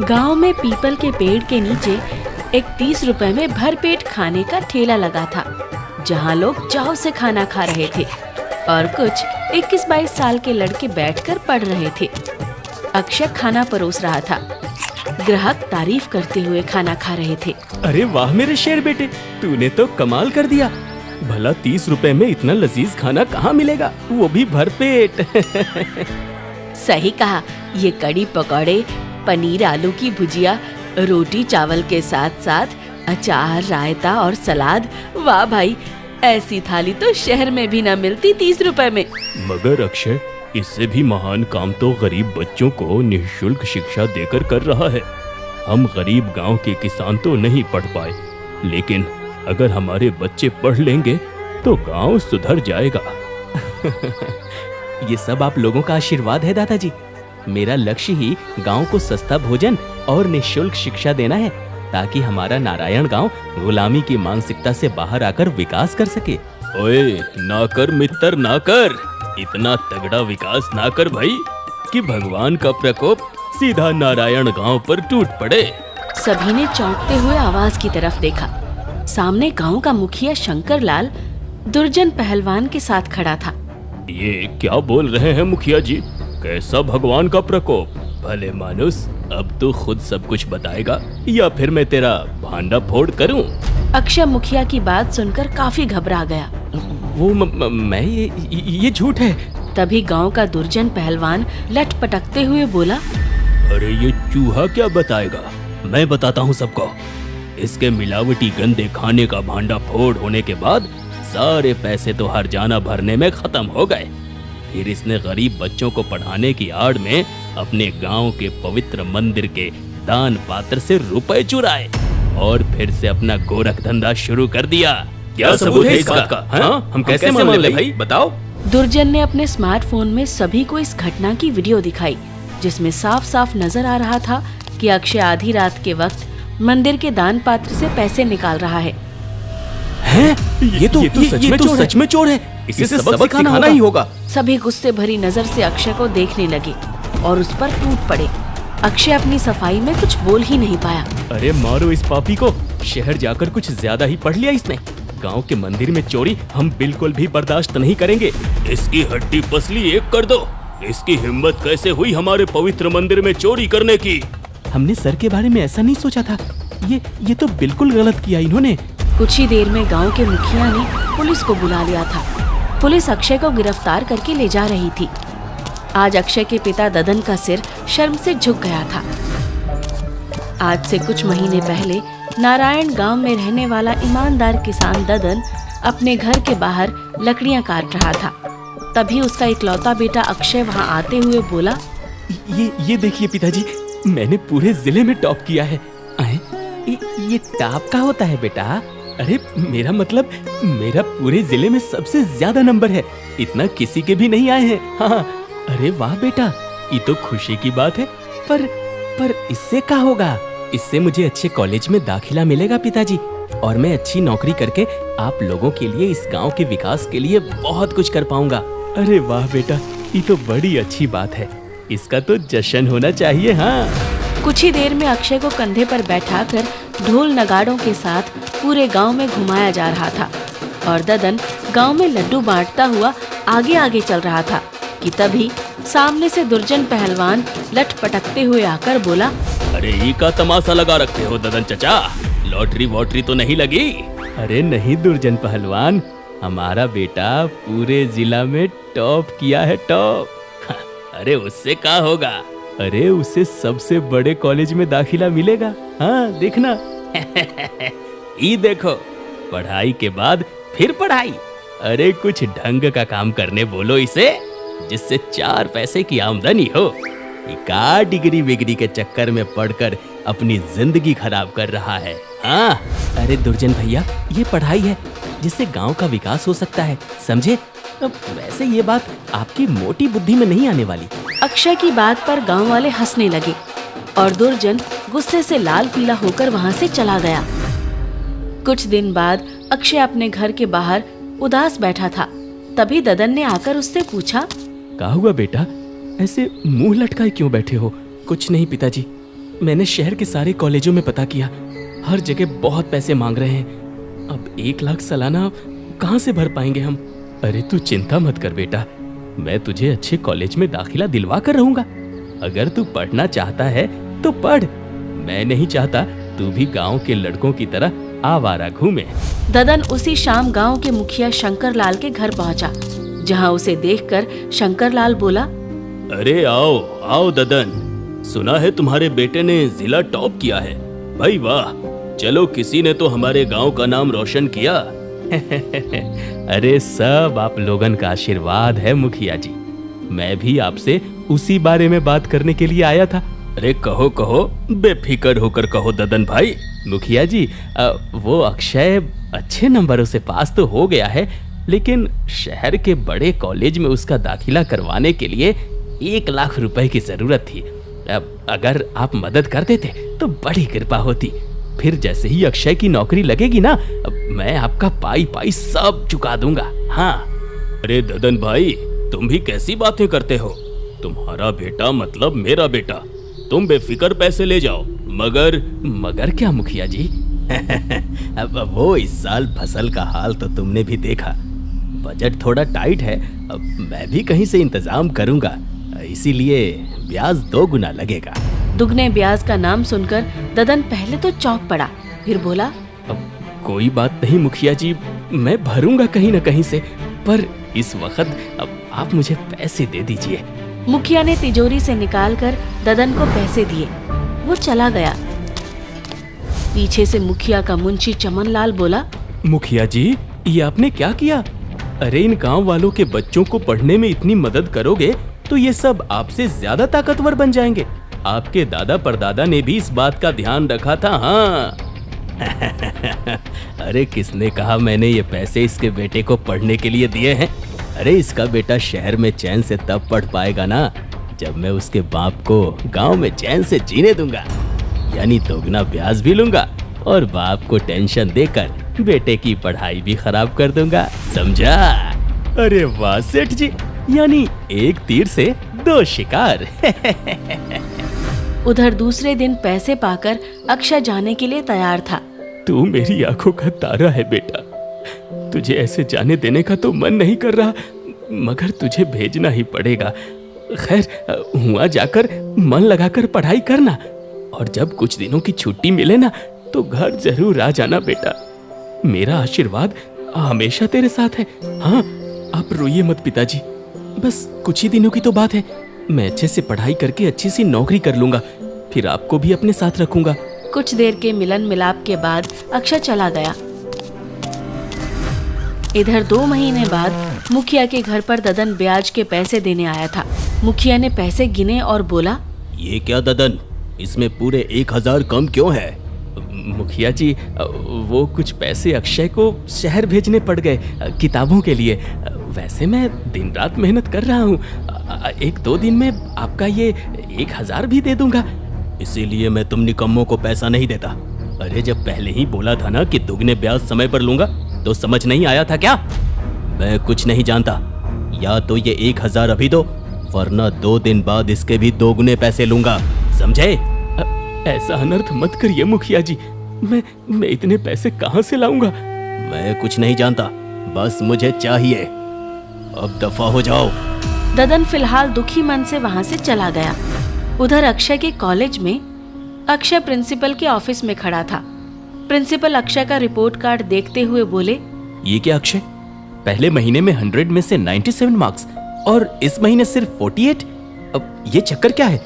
गांव में पीपल के पेड़ के नीचे एक 30 रुपए में भरपेट खाने का ठेला लगा था, जहां लोग चाव से खाना खा रहे थे और कुछ 21-22 साल के लड़के बैठकर पढ़ रहे थे। अक्षय खाना परोस रहा था। ग्राहक तारीफ करते हुए खाना खा रहे थे। अरे वाह मेरे शेर बेटे, तूने तो कमाल कर दिया। भला 30 रुपए में इतना लजीज खाना कहाँ मिलेगा, वो भी भरपेट। सही कहा। ये कड़ी पकौड़े, पनीर आलू की भुजिया, रोटी चावल के साथ साथ अचार, रायता और सलाद। वाह भाई, ऐसी थाली तो शहर में भी ना मिलती 30 रुपए में। मगर अक्षय, इससे भी महान काम तो गरीब बच्चों को निःशुल्क शिक्षा देकर कर रहा है। हम गरीब गांव के किसान तो नहीं पढ़ पाए, लेकिन अगर हमारे बच्चे पढ़ लेंगे तो गांव सुधर जाएगा। ये सब आप लोगों का आशीर्वाद है दादाजी। मेरा लक्ष्य ही गांव को सस्ता भोजन और निःशुल्क शिक्षा देना है, ताकि हमारा नारायण गांव गुलामी की मानसिकता से बाहर आकर विकास कर सके। ओए ना कर मित्र, ना कर। इतना तगड़ा विकास ना कर भाई कि भगवान का प्रकोप सीधा नारायण गांव पर टूट पड़े। सभी ने चौंकते हुए आवाज की तरफ देखा। सामने गांव का मुखिया शंकर लाल दुर्जन पहलवान के साथ खड़ा था। ये क्या बोल रहे हैं मुखिया जी? कैसा भगवान का प्रकोप? भले मानुस, अब तो खुद सब कुछ बताएगा या फिर मैं तेरा भांडा फोड़ करूं? अक्षय मुखिया की बात सुनकर काफी घबरा गया। वो मैं ये झूठ है। तभी गांव का दुर्जन पहलवान लटपटकते हुए बोला, अरे ये चूहा क्या बताएगा, मैं बताता हूँ सबको। इसके मिलावटी गंदे खाने का भांडा फोड़ होने के बाद सारे पैसे तो हरजाना भरने में खत्म हो गए। फिर इसने गरीब बच्चों को पढ़ाने की आड़ में अपने गांव के पवित्र मंदिर के दान पात्र से रुपए चुराए और फिर से अपना गोरख धंधा शुरू कर दिया। क्या सबूत है इस बात का? हाँ? हम कैसे मान ले भाई, बताओ। दुर्जन ने अपने स्मार्टफोन में सभी को इस घटना की वीडियो दिखाई, जिसमें साफ साफ नजर आ रहा था कि अक्षय आधी रात के वक्त मंदिर के दान पात्र से पैसे निकाल रहा है। हैं? ये तो सच में चोर है। इसे सबक सिखाना ही होगा। सभी गुस्से भरी नजर से अक्षय को देखने लगे और उस पर टूट पड़े। अक्षय अपनी सफाई में कुछ बोल ही नहीं पाया। अरे मारो इस पापी को, शहर जाकर कुछ ज्यादा ही पढ़ लिया इसने। गांव के मंदिर में चोरी हम बिल्कुल भी बर्दाश्त नहीं करेंगे। इसकी हड्डी पसली एक कर दो। इसकी हिम्मत कैसे हुई हमारे पवित्र मंदिर में चोरी करने की? हमने सर के बारे में ऐसा नहीं सोचा था। ये तो बिल्कुल गलत किया इन्होंने। कुछ ही देर में गांव के मुखिया ने पुलिस को बुला लिया था। पुलिस अक्षय को गिरफ्तार करके ले जा रही थी। आज अक्षय के पिता ददन का सिर शर्म से झुक गया था। आज से कुछ महीने पहले नारायण गांव में रहने वाला ईमानदार किसान ददन अपने घर के बाहर लकड़ियां काट रहा था। तभी उसका इकलौता बेटा अक्षय वहां आते हुए बोला, ये देखिए पिताजी, मैंने पूरे जिले में टॉप किया है। ये टॉप का होता है बेटा? अरे मेरा मतलब, मेरा पूरे जिले में सबसे ज्यादा नंबर है। इतना किसी के भी नहीं आए हैं। हाँ, अरे वाह बेटा, ये तो खुशी की बात है। पर इससे क्या होगा? इससे मुझे अच्छे कॉलेज में दाखिला मिलेगा पिताजी, और मैं अच्छी नौकरी करके आप लोगों के लिए, इस गांव के विकास के लिए बहुत कुछ कर पाऊंगा। अरे वाह बेटा, ये तो बड़ी अच्छी बात है। इसका तो जश्न होना चाहिए। हाँ। कुछ ही देर में अक्षय को कंधे पर बैठाकर ढोल नगाड़ों के साथ पूरे गांव में घुमाया जा रहा था और ददन गांव में लड्डू बांटता हुआ आगे आगे चल रहा था कि तभी सामने से दुर्जन पहलवान लटपटकते हुए आकर बोला, अरे ये का तमाशा लगा रखते हो ददन चचा? लॉटरी वॉटरी तो नहीं लगी? अरे नहीं दुर्जन पहलवान, हमारा बेटा पूरे जिला में टॉप किया है, टॉप। अरे उससे क्या होगा? अरे उसे सबसे बड़े कॉलेज में दाखिला मिलेगा। हाँ देखना। ये देखो, पढ़ाई के बाद फिर पढ़ाई। अरे कुछ ढंग का काम करने बोलो इसे, जिससे 4 पैसे की आमदनी हो। का डिग्री विग्री के चक्कर में पढ़कर अपनी जिंदगी खराब कर रहा है। हाँ। अरे दुर्जन भैया, ये पढ़ाई है जिससे गांव का विकास हो सकता है, समझे? अब वैसे ये बात आपकी मोटी बुद्धि में नहीं आने वाली। अक्षय की बात पर गांव वाले हंसने लगे और दुर्जन गुस्से से लाल पीला होकर वहां से चला गया। कुछ दिन बाद अक्षय अपने घर के बाहर उदास बैठा था। तभी ददन ने आकर उससे पूछा, क्या हुआ बेटा, ऐसे मुंह लटकाए क्यों बैठे हो? कुछ नहीं पिताजी, मैंने शहर के सारे कॉलेजों में पता किया, हर जगह बहुत पैसे मांग रहे हैं। अब 1 लाख सालाना कहाँ से भर पाएंगे हम? अरे तू चिंता मत कर बेटा, मैं तुझे अच्छे कॉलेज में दाखिला दिलवा कर रहूंगा। अगर तू पढ़ना चाहता है तो पढ़, मैं नहीं चाहता तू भी गांव के लड़कों की तरह आवारा घूमे। ददन उसी शाम गांव के मुखिया शंकरलाल के घर पहुंचा, जहां उसे देखकर शंकरलाल बोला, अरे आओ आओ ददन, सुना है तुम्हारे बेटे ने जिला टॉप किया है। भाई वाह, चलो किसी ने तो हमारे गांव का नाम रोशन किया। अरे सब आप लोगन का आशीर्वाद है मुखिया जी, मैं भी आपसे उसी बारे में बात करने के लिए आया था। अरे कहो कहो, बेफिक्र होकर कहो ददन भाई। मुखिया जी, वो अक्षय अच्छे नंबरों से पास तो हो गया है, लेकिन शहर के बड़े कॉलेज में उसका दाखिला करवाने के लिए 1 लाख रुपए की जरूरत थी। अगर आप मदद कर देते तो बड़ी कृपा होती। फिर जैसे ही अक्षय की नौकरी लगेगी ना, मैं आपका पाई पाई सब चुका दूंगा। हाँ। अरे ददन भाई, तुम भी कैसी बातें करते हो? तुम्हारा बेटा मतलब मेरा बेटा, तुम बेफिक्र पैसे ले जाओ। मगर क्या मुखिया जी? अब वो इस साल फसल का हाल तो तुमने भी देखा, बजट थोड़ा टाइट है। अब मैं भी कहीं से इंतजाम करूंगा, इसीलिए ब्याज 2 गुना लगेगा। दुगने ब्याज का नाम सुनकर ददन पहले तो चौंक पड़ा, फिर बोला, अब कोई बात नहीं मुखिया जी, मैं भरूंगा कहीं न कहीं से, पर इस वक्त अब आप मुझे पैसे दे दीजिए। मुखिया ने तिजोरी से निकालकर ददन को पैसे दिए। वो चला गया। पीछे से मुखिया का मुंशी चमनलाल बोला, मुखिया जी, ये आपने क्या किया? अरे इन गांव वालों के बच्चों को पढ़ने में इतनी मदद करोगे तो ये सब आपसे ज्यादा ताकतवर बन जाएंगे। आपके दादा परदादा ने भी इस बात का ध्यान रखा था। हाँ। अरे किसने कहा मैंने ये पैसे इसके बेटे को पढ़ने के लिए दिए हैं? अरे इसका बेटा शहर में चैन से तब पढ़ पाएगा ना, जब मैं उसके बाप को गांव में चैन से जीने दूंगा। यानी दोगुना ब्याज भी लूंगा और बाप को टेंशन देकर बेटे की पढ़ाई भी खराब कर दूंगा, समझा? अरे वाह सेठ जी, यानी एक तीर से 2 शिकार। उधर दूसरे दिन पैसे पाकर अक्षय जाने के लिए तैयार था। तू मेरी आंखों का तारा है बेटा, तुझे ऐसे जाने देने का तो मन नहीं कर रहा, मगर तुझे भेजना ही पड़ेगा। खैर, हुआ जाकर मन लगाकर पढ़ाई करना, और जब कुछ दिनों की छुट्टी मिले ना तो घर जरूर आ जाना बेटा। मेरा आशीर्वाद हमेशा तेरे साथ है। हाँ, आप रोइए मत पिताजी, बस कुछ ही दिनों की तो बात है। मैं अच्छे से पढ़ाई करके अच्छी सी नौकरी कर लूंगा, फिर आपको भी अपने साथ रखूंगा। कुछ देर के मिलन मिलाप के बाद अक्षय चला गया। इधर 2 महीने बाद मुखिया के घर पर ददन ब्याज के पैसे देने आया था। मुखिया ने पैसे गिने और बोला, ये क्या ददन, इसमें पूरे 1000 कम क्यों है? मुखिया जी, वो कुछ पैसे अक्षय को शहर भेजने पड़ गए किताबों के लिए। वैसे मैं दिन रात मेहनत कर रहा हूँ, 1-2 दिन में आपका ये 1000 भी दे दूंगा। इसीलिए मैं तुम निकम्मों को पैसा नहीं देता। अरे जब पहले ही बोला था ना कि दुगने ब्याज समय पर लूंगा, तो समझ नहीं आया था क्या? मैं कुछ नहीं जानता, या तो ये 1000 अभी दो, वरना 2 दिन बाद इसके भी 2 गुने पैसे लूंगा, समझे? ऐसा अनर्थ मत करिए मुखिया जी, मैं इतने पैसे कहाँ से लाऊंगा? मैं कुछ नहीं जानता, बस मुझे चाहिए। अब दफा हो जाओ। ददन फिलहाल दुखी मन से वहाँ से चला गया। उधर अक्षय के कॉलेज में अक्षय प्रिंसिपल के ऑफिस में खड़ा था। प्रिंसिपल अक्षय का रिपोर्ट कार्ड देखते हुए बोले, ये क्या अक्षय, पहले महीने में 100 में से 97 मार्क्स और इस महीने सिर्फ 48? अब ये चक्कर क्या है?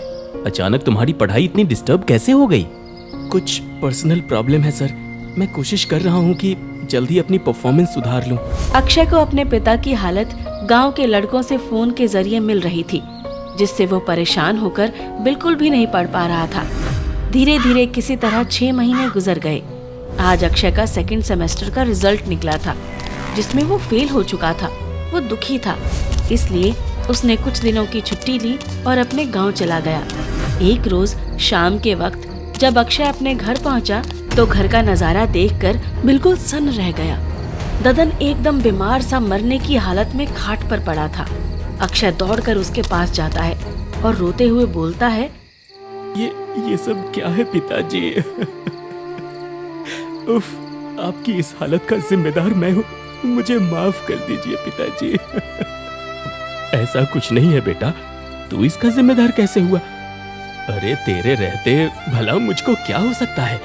अचानक तुम्हारी पढ़ाई इतनी डिस्टर्ब कैसे हो गई? कुछ पर्सनल प्रॉब्लम है सर, मैं कोशिश कर रहा हूँ कि जल्दी अपनी परफॉर्मेंस सुधार लूं। अक्षय को अपने पिता की हालत गांव के लड़कों से फोन के जरिए मिल रही थी, जिससे वो परेशान होकर बिल्कुल भी नहीं पढ़ पा रहा था। धीरे धीरे किसी तरह 6 महीने गुजर गए। आज अक्षय का 2nd सेमेस्टर का रिजल्ट निकला था, जिसमें वो फेल हो चुका था। वो दुखी था, इसलिए उसने कुछ दिनों की छुट्टी ली और अपने गांव चला गया। एक रोज शाम के वक्त जब अक्षय अपने घर पहुंचा तो घर का नजारा देखकर बिल्कुल सन्न रह गया। ददन एकदम बीमार सा मरने की हालत में खाट पर पड़ा था। अक्षय दौड़कर उसके पास जाता है और रोते हुए बोलता है, ये सब क्या है पिताजी? उफ, आपकी इस हालत का जिम्मेदार मैं हूँ, मुझे माफ कर दीजिए पिताजी। ऐसा कुछ नहीं है बेटा, तू इसका जिम्मेदार कैसे हुआ? अरे तेरे रहते भला मुझको क्या हो सकता है?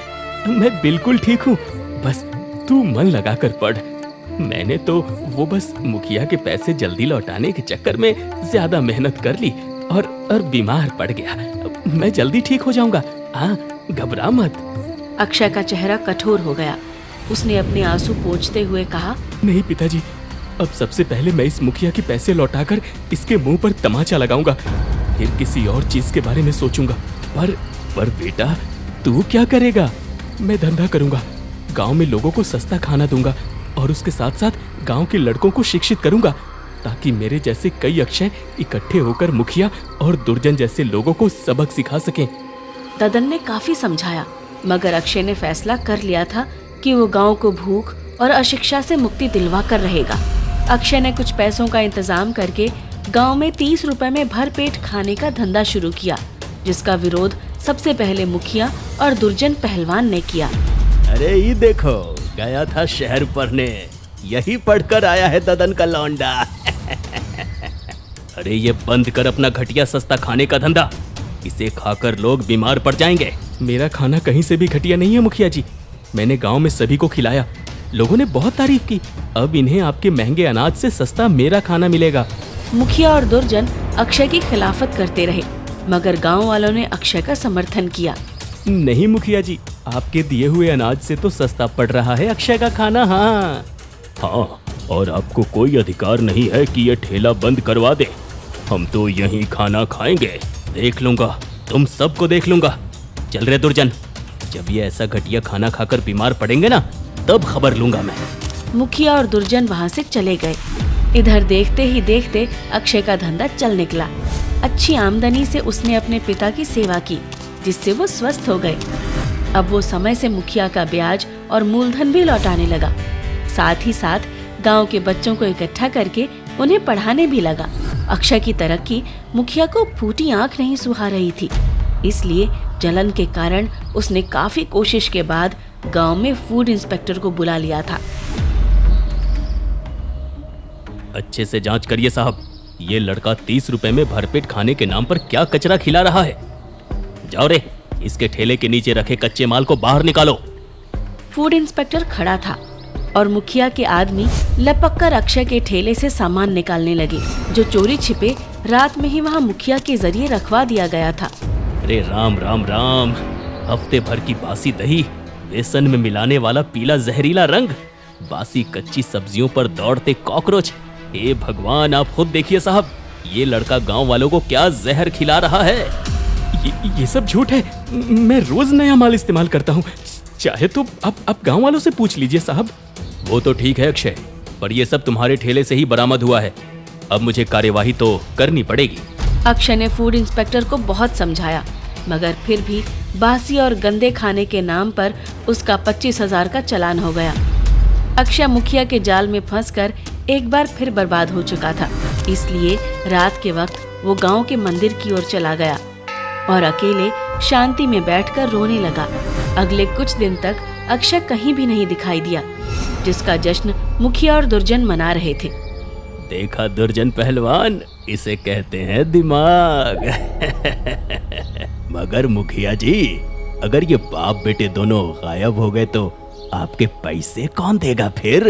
मैं बिल्कुल ठीक हूँ, बस तू मन लगाकर पढ़। मैंने तो वो बस मुखिया के पैसे जल्दी लौटाने के चक्कर में ज्यादा मेहनत कर ली और बीमार पड़ गया। मैं जल्दी ठीक हो जाऊंगा, हाँ घबरा मत। अक्षय का चेहरा कठोर हो गया। उसने अपने आंसू पोंछते हुए कहा, नहीं पिताजी, अब सबसे पहले मैं इस मुखिया के पैसे लौटाकर इसके मुंह पर तमाचा लगाऊंगा, फिर किसी और चीज के बारे में सोचूंगा। पर बेटा तू क्या करेगा? मैं धंधा करूंगा, गांव में लोगों को सस्ता खाना दूंगा और उसके साथ साथ गांव के लड़कों को शिक्षित करूंगा, ताकि मेरे जैसे कई अक्षय इकट्ठे होकर मुखिया और दुर्जन जैसे लोगों को सबक सिखा सकें। ददन ने काफी समझाया, मगर अक्षय ने फैसला कर लिया था कि वो गांव को भूख और अशिक्षा से मुक्ति दिलवा कर रहेगा। अक्षय ने कुछ पैसों का इंतजाम करके गांव में 30 रुपए में भरपेट खाने का धंधा शुरू किया, जिसका विरोध सबसे पहले मुखिया और दुर्जन पहलवान ने किया। अरे ये देखो, गया था शहर पढ़ने, यही पढ़कर आया है ददन का लौंडा। अरे ये बंद कर अपना घटिया सस्ता खाने का धंधा, इसे खाकर लोग बीमार पड़ जाएंगे। मेरा खाना कहीं से भी घटिया नहीं है मुखिया जी, मैंने गांव में सभी को खिलाया, लोगों ने बहुत तारीफ की। अब इन्हें आपके महंगे अनाज से सस्ता मेरा खाना मिलेगा। मुखिया और दुर्जन अक्षय की खिलाफत करते रहे, मगर गांव वालों ने अक्षय का समर्थन किया। नहीं मुखिया जी, आपके दिए हुए अनाज से तो सस्ता पड़ रहा है अक्षय का खाना। हाँ, और आपको कोई अधिकार नहीं है कि ये ठेला बंद करवा दे। हम तो यहीं खाना खाएंगे, देख लूंगा, तुम सबको देख लूंगा। चल रे दुर्जन, जब ये ऐसा घटिया खाना खाकर बीमार पड़ेंगे ना, तब खबर लूंगा मैं। मुखिया और दुर्जन वहाँ से चले गए। इधर देखते ही देखते अक्षय का धंधा चल निकला। अच्छी आमदनी से उसने अपने पिता की सेवा की, जिससे वो स्वस्थ हो गए। अब वो समय से मुखिया का ब्याज और मूलधन भी लौटाने लगा। साथ ही साथ गांव के बच्चों को इकट्ठा करके उन्हें पढ़ाने भी लगा। अक्षय की तरक्की मुखिया को फूटी आंख नहीं सुहा रही थी, इसलिए जलन के कारण उसने काफी कोशिश के बाद गांव में फूड इंस्पेक्टर को बुला लिया था। अच्छे से जांच करिए साहब, ये लड़का 30 रुपए में भरपेट खाने के नाम पर क्या कचरा खिला रहा है। जाओ रे, इसके ठेले के नीचे रखे कच्चे माल को बाहर निकालो। फूड इंस्पेक्टर खड़ा था और मुखिया के आदमी लपक कर अक्षय के ठेले से सामान निकालने लगे, जो चोरी छिपे रात में ही वहाँ मुखिया के जरिए रखवा दिया गया था। अरे राम राम राम, हफ्ते भर की बासी दही, बेसन में मिलाने वाला पीला जहरीला रंग, बासी कच्ची सब्जियों पर दौड़ते कॉकरोच। हे भगवान, आप खुद देखिए साहब, ये लड़का गांव वालों को क्या जहर खिला रहा है। ये सब झूठ है, मैं रोज नया माल इस्तेमाल करता हूँ, चाहे तो आप गांव वालों से पूछ लीजिए साहब। वो तो ठीक है अक्षय, पर ये सब तुम्हारे ठेले से ही बरामद हुआ है, अब मुझे कार्यवाही तो करनी पड़ेगी। अक्षय ने फूड इंस्पेक्टर को बहुत समझाया, मगर फिर भी बासी और गंदे खाने के नाम पर उसका 25,000 का चालान हो गया। अक्षय मुखिया के जाल में फंसकर एक बार फिर बर्बाद हो चुका था, इसलिए रात के वक्त वो गांव के मंदिर की ओर चला गया और अकेले शांति में बैठकर रोने लगा। अगले कुछ दिन तक अक्षय कहीं भी नहीं दिखाई दिया, जिसका जश्न मुखिया और दुर्जन मना रहे थे। देखा दुर्जन पहलवान, इसे कहते हैं दिमाग। मगर मुखिया जी, अगर ये बाप बेटे दोनों गायब हो गए तो आपके पैसे कौन देगा फिर?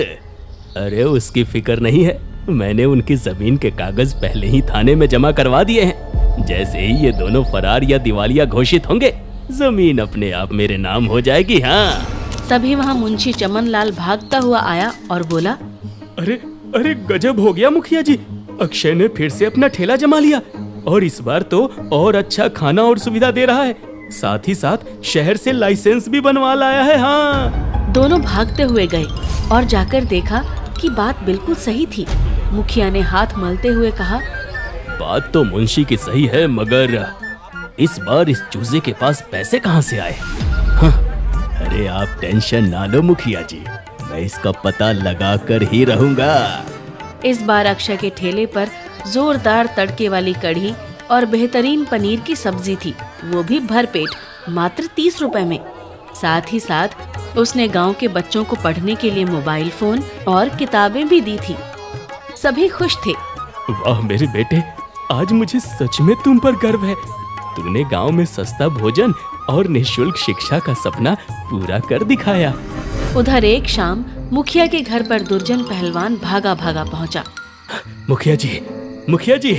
अरे उसकी फिक्र नहीं है, मैंने उनकी जमीन के कागज पहले ही थाने में जमा करवा दिए हैं। जैसे ही ये दोनों फरार या दिवालिया घोषित होंगे, जमीन अपने आप मेरे नाम हो जाएगी। हाँ। तभी वहाँ मुंशी चमन लाल भागता हुआ आया और बोला, अरे गजब हो गया मुखिया जी, अक्षय ने फिर से अपना ठेला जमा लिया और इस बार तो और अच्छा खाना और सुविधा दे रहा है, साथ ही साथ शहर से लाइसेंस भी बनवा लाया है। हाँ। दोनों भागते हुए गए और जाकर देखा कि बात बिल्कुल सही थी। मुखिया ने हाथ मलते हुए कहा, बात तो मुंशी की सही है, मगर इस बार इस चूजे के पास पैसे कहाँ से आए? हाँ। अरे आप टेंशन ना लो मुखिया जी, मैं इसका पता लगा कर ही रहूंगा। इस बार अक्षय के ठेले पर जोरदार तड़के वाली कढ़ी और बेहतरीन पनीर की सब्जी थी, वो भी भरपेट, मात्र 30 रुपए में। साथ ही साथ उसने गांव के बच्चों को पढ़ने के लिए मोबाइल फोन और किताबें भी दी थी। सभी खुश थे। वाह मेरे बेटे, आज मुझे सच में तुम पर गर्व है। तूने गांव में सस्ता भोजन और निःशुल्क शिक्षा का सपना पूरा कर दिखाया। उधर एक शाम मुखिया के घर पर दुर्जन पहलवान भागा भागा पहुंचा। मुखिया जी,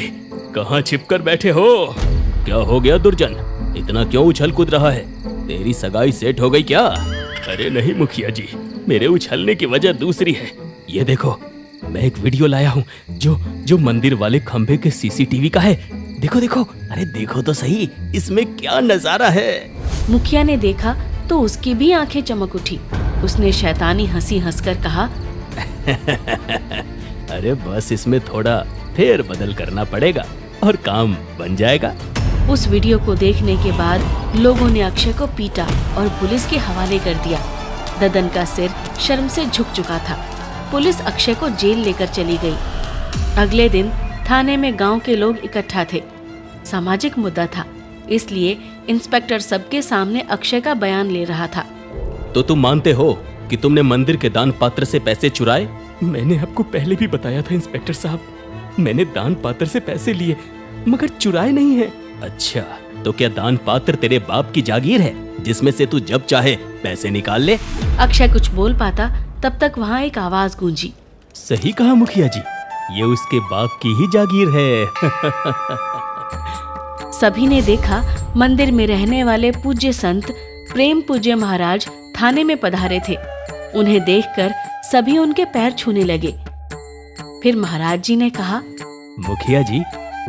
कहाँ छिपकर बैठे हो? क्या हो गया दुर्जन, इतना क्यों उछल कूद रहा है? तेरी सगाई सेट हो गई क्या? अरे नहीं मुखिया जी, मेरे उछलने की वजह दूसरी है। ये देखो, मैं एक वीडियो लाया हूँ जो मंदिर वाले खंभे के सीसीटीवी का है। देखो देखो, अरे देखो तो सही, इसमें क्या नजारा है। मुखिया ने देखा तो उसकी भी आंखें चमक उठी। उसने शैतानी हंसी हंसकर कहा, अरे बस इसमें थोड़ा फेर बदल करना पड़ेगा और काम बन जाएगा। उस वीडियो को देखने के बाद लोगों ने अक्षय को पीटा और पुलिस के हवाले कर दिया। ददन का सिर शर्म से झुक चुका था। पुलिस अक्षय को जेल लेकर चली गई। अगले दिन थाने में गांव के लोग इकट्ठा थे। सामाजिक मुद्दा था, इसलिए इंस्पेक्टर सबके सामने अक्षय का बयान ले रहा था। तो तुम मानते हो कि तुमने मंदिर के दान पात्र से पैसे चुराए? मैंने आपको पहले भी बताया था इंस्पेक्टर साहब, मैंने दान पात्र से पैसे लिए मगर चुराए नहीं है। अच्छा, तो क्या दान पात्र तेरे बाप की जागीर है जिसमें से तू जब चाहे पैसे निकाल ले? अक्षय कुछ बोल पाता तब तक वहाँ एक आवाज गूंजी। सही कहा मुखिया जी, ये उसके बाप की ही जागीर है। सभी ने देखा मंदिर में रहने वाले पूज्य संत प्रेम पूज्य महाराज थाने में पधारे थे। उन्हें देखकर सभी उनके पैर छूने लगे। फिर महाराज जी ने कहा, मुखिया जी,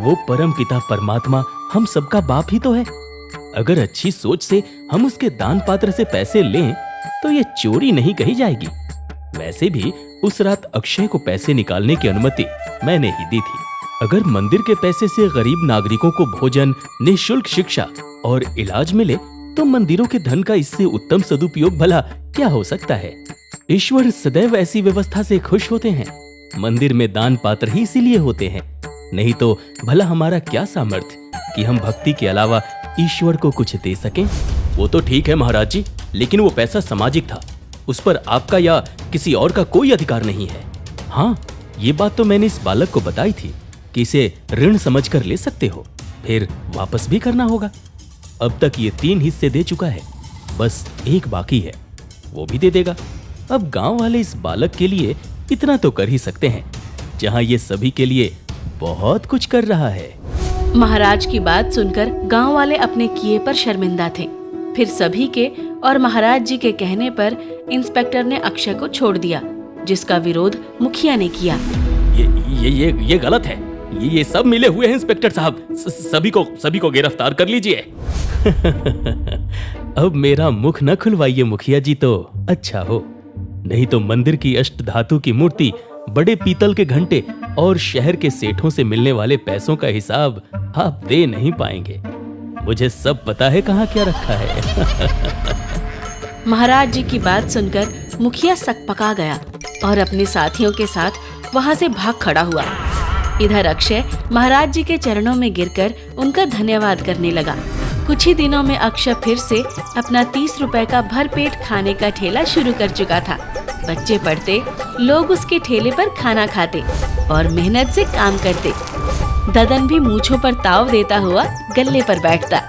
वो परम पिता परमात्मा हम सबका बाप ही तो है। अगर अच्छी सोच से हम उसके दान पात्र से पैसे लें तो ये चोरी नहीं कही जाएगी। वैसे भी उस रात अक्षय को पैसे निकालने की अनुमति मैंने ही दी थी। अगर मंदिर के पैसे से गरीब नागरिकों को भोजन, निःशुल्क शिक्षा और इलाज मिले तो मंदिरों के धन का इससे उत्तम सदुपयोग भला क्या हो सकता है। ईश्वर सदैव ऐसी व्यवस्था से खुश होते हैं। मंदिर में दान पात्र ही इसीलिए होते हैं, नहीं तो भला हमारा क्या सामर्थ्य कि हम भक्ति के अलावा ईश्वर को कुछ दे सकें। वो तो ठीक है महाराज जी, लेकिन वो पैसा सामाजिक था, उस पर आपका या किसी और का कोई अधिकार नहीं है। हाँ, ये बात तो मैंने इस बालक को बताई थी कि इसे ऋण समझकर ले सकते हो, फिर वापस भी करना होगा। अब तक ये 3 हिस्से दे चुका है, बस एक बाकी है, वो भी दे देगा। अब गांव वाले इस बालक के लिए इतना तो कर ही सकते हैं, जहां ये सभी के लिए बहुत कुछ कर रहा है। महाराज की बात सुनकर गांव वाले अपने किए पर शर्मिंदा थे। फिर सभी के और महाराज जी के कहने पर इंस्पेक्टर ने अक्षय को छोड़ दिया, जिसका विरोध मुखिया ने किया। ये गलत है। ये सब मिले हुए हैं इंस्पेक्टर साहब, सभी को गिरफ्तार कर लीजिए। अब मेरा मुख न खुलवाइए मुखिया जी तो अच्छा हो, नहीं तो मंदिर की अष्टधातु की मूर्ति, बड़े पीतल के घंटे और शहर के सेठों से मिलने वाले पैसों का हिसाब आप दे नहीं पाएंगे। मुझे सब पता है कहाँ क्या रखा है। महाराज जी की बात सुनकर मुखिया सकपका गया और अपने साथियों के साथ वहाँ से भाग खड़ा हुआ। इधर अक्षय महाराज जी के चरणों में गिरकर उनका धन्यवाद करने लगा। कुछ ही दिनों में अक्षय फिर से अपना 30 रुपए का भरपेट खाने का ठेला शुरू कर चुका था। बच्चे पढ़ते, लोग उसके ठेले पर खाना खाते और मेहनत से काम करते। ददन भी मूंछों पर ताव देता हुआ गल्ले पर बैठता।